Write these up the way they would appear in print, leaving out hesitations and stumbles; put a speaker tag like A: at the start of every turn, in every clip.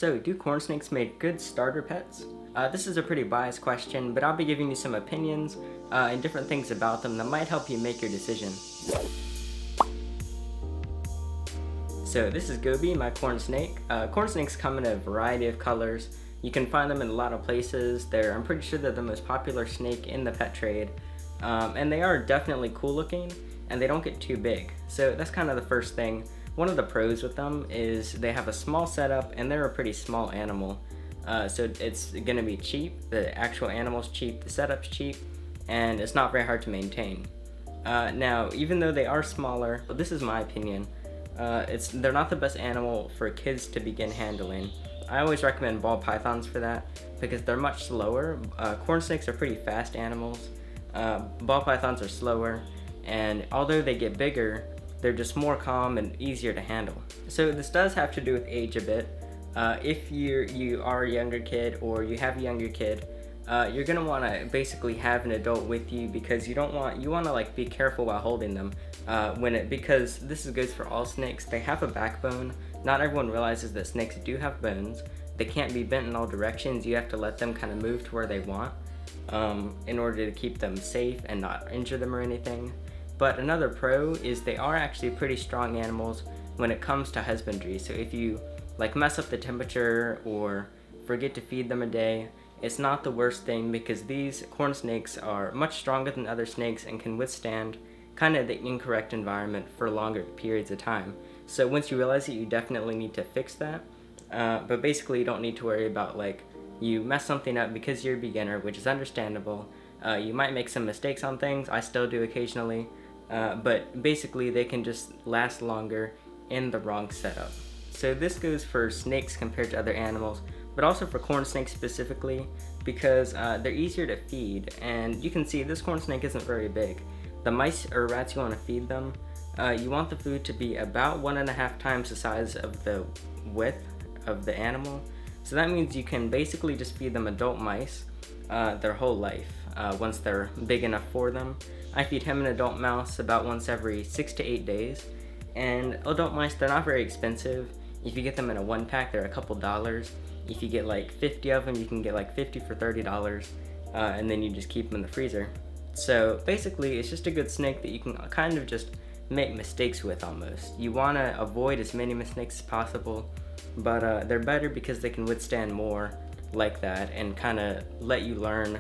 A: So, do corn snakes make good starter pets? This is a pretty biased question, but I'll be giving you some opinions and different things about them that might help you make your decision. So this is Gobi, my corn snake. Corn snakes come in a variety of colors. You can find them in a lot of places. I'm pretty sure they're the most popular snake in the pet trade. And they are definitely cool looking, and they don't get too big. So that's kind of the first thing. One of the pros with them is they have a small setup, and they're a pretty small animal. So it's gonna be cheap. The actual animal's cheap, the setup's cheap, and it's not very hard to maintain. Now, even though they are smaller, this is my opinion, they're not the best animal for kids to begin handling. I always recommend ball pythons for that because they're much slower. Corn snakes are pretty fast animals. Ball pythons are slower, and although they get bigger, they're just more calm and easier to handle. So this does have to do with age a bit. If you are a younger kid or you have a younger kid, you're gonna want to basically have an adult with you because you want to like be careful while holding them. Because this goes for all snakes. They have a backbone. Not everyone realizes that snakes do have bones. They can't be bent in all directions. You have to let them kind of move to where they want in order to keep them safe and not injure them or anything. But another pro is they are actually pretty strong animals when it comes to husbandry. So if you like mess up the temperature or forget to feed them a day, it's not the worst thing because these corn snakes are much stronger than other snakes and can withstand kind of the incorrect environment for longer periods of time. So once you realize it, you definitely need to fix that. But basically you don't need to worry about like you mess something up because you're a beginner, which is understandable. You might make some mistakes on things. I still do occasionally. But basically they can just last longer in the wrong setup. So this goes for snakes compared to other animals, but also for corn snakes specifically because they're easier to feed. And you can see this corn snake isn't very big. The mice or rats you want to feed them, you want the food to be about 1.5 times the size of the width of the animal. So that means you can basically just feed them adult mice their whole life once they're big enough for them. I feed him an adult mouse about once every 6 to 8 days. And adult mice, they're not very expensive. If you get them in a 1-pack, they're a couple dollars. If you get like 50 of them, you can get like 50 for $30, and then you just keep them in the freezer. So basically, it's just a good snake that you can kind of just make mistakes with almost. You want to avoid as many mistakes as possible, but they're better because they can withstand more like that and kind of let you learn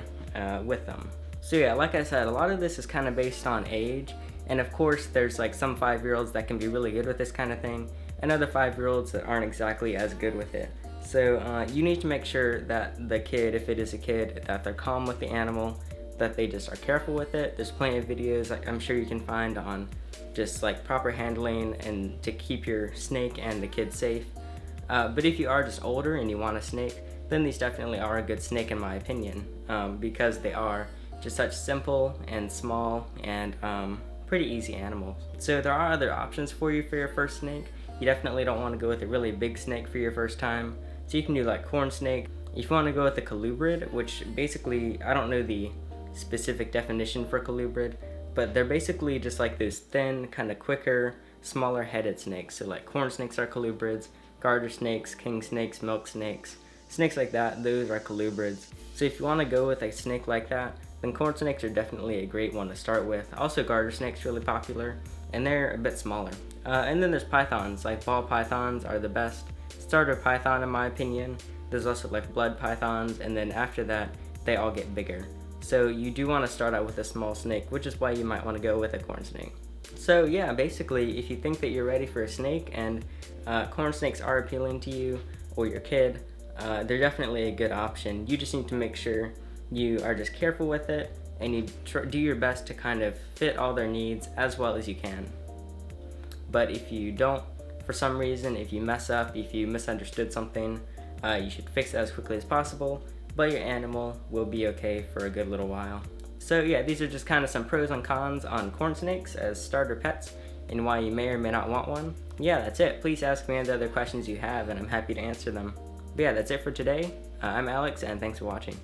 A: with them. So yeah, like I said, a lot of this is kind of based on age, and of course there's like some 5-year-olds that can be really good with this kind of thing, and other 5-year-olds that aren't exactly as good with it. So you need to make sure that the kid, if it is a kid, that they're calm with the animal, that they just are careful with it. There's plenty of videos I'm sure you can find on just like proper handling and to keep your snake and the kid safe. But if you are just older and you want a snake, then these definitely are a good snake in my opinion, because they are just such simple and small and pretty easy animals. So there are other options for you for your first snake. You definitely don't want to go with a really big snake for your first time. So you can do like corn snake. If you want to go with a colubrid, which basically, I don't know the specific definition for colubrid, but they're basically just like those thin, kind of quicker, smaller headed snakes. So like corn snakes are colubrids, garter snakes, king snakes, milk snakes, snakes like that, those are colubrids. So if you want to go with a snake like that, then corn snakes are definitely a great one to start with. Also garter snakes really popular, and they're a bit smaller. And then there's pythons, like ball pythons are the best starter python in my opinion. There's also like blood pythons, and then after that, they all get bigger. So you do want to start out with a small snake, which is why you might want to go with a corn snake. So yeah, basically, if you think that you're ready for a snake and corn snakes are appealing to you or your kid, they're definitely a good option. You just need to make sure you are just careful with it and you do your best to kind of fit all their needs as well as you can. But if you don't, for some reason, if you mess up, if you misunderstood something, you should fix it as quickly as possible, but your animal will be okay for a good little while. So yeah, these are just kind of some pros and cons on corn snakes as starter pets and why you may or may not want one. Yeah, that's it. Please ask me any other questions you have and I'm happy to answer them. But yeah, that's it for today. I'm Alex and thanks for watching.